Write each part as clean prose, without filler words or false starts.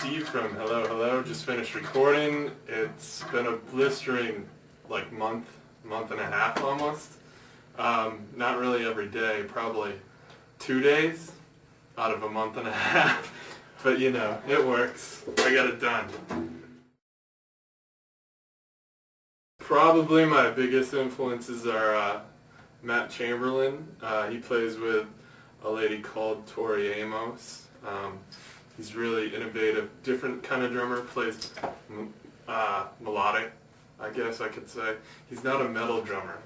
Steve from Hello Hello. Just finished recording. It's been a blistering month and a half almost. Not really every day, probably 2 days out of a month and a half. But you know, it works. I got it done. Probably my biggest influences are Matt Chamberlain. He plays with a lady called Tori Amos. He's really innovative, different kind of drummer, plays melodic, I guess I could say. He's not a metal drummer,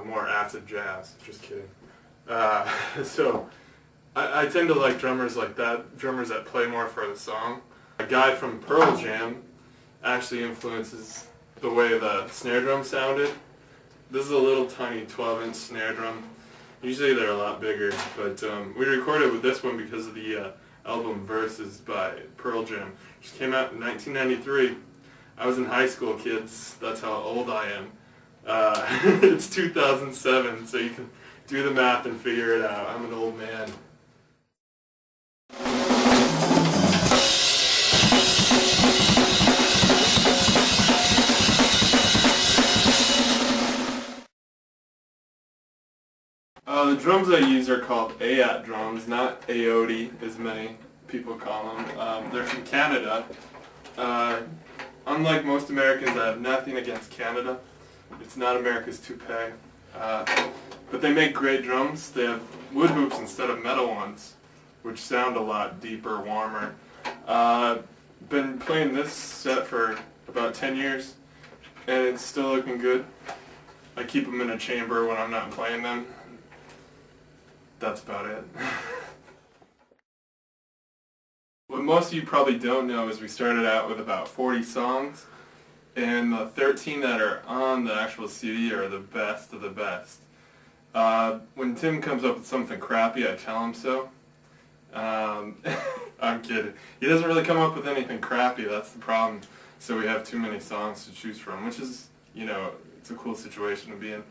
more acid jazz, just kidding. So I tend to like drummers like that, drummers that play more for the song. A guy from Pearl Jam actually influences the way the snare drum sounded. This is a little tiny 12-inch snare drum. Usually they're a lot bigger, but we recorded with this one because of the album Versus by Pearl Jam, which came out in 1993. I was in high school, kids. That's how old I am. It's 2007, so you can do the math and figure it out. I'm an old man. The drums I use are called AAT drums, not AOD, as many people call them. They're from Canada. Unlike most Americans, I have nothing against Canada. It's not America's toupee. But they make great drums. They have wood hoops instead of metal ones, which sound a lot deeper, warmer. Been playing this set for about 10 years, and it's still looking good. I keep them in a chamber when I'm not playing them. That's about it. What most of you probably don't know is we started out with about 40 songs, and the 13 that are on the actual CD are the best of the best. When Tim comes up with something crappy, I tell him so. I'm kidding. He doesn't really come up with anything crappy, that's the problem. So we have too many songs to choose from, which is, you know, it's a cool situation to be in.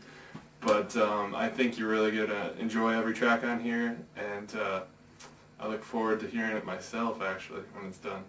But I think you're really going to enjoy every track on here, and I look forward to hearing it myself, actually, when it's done.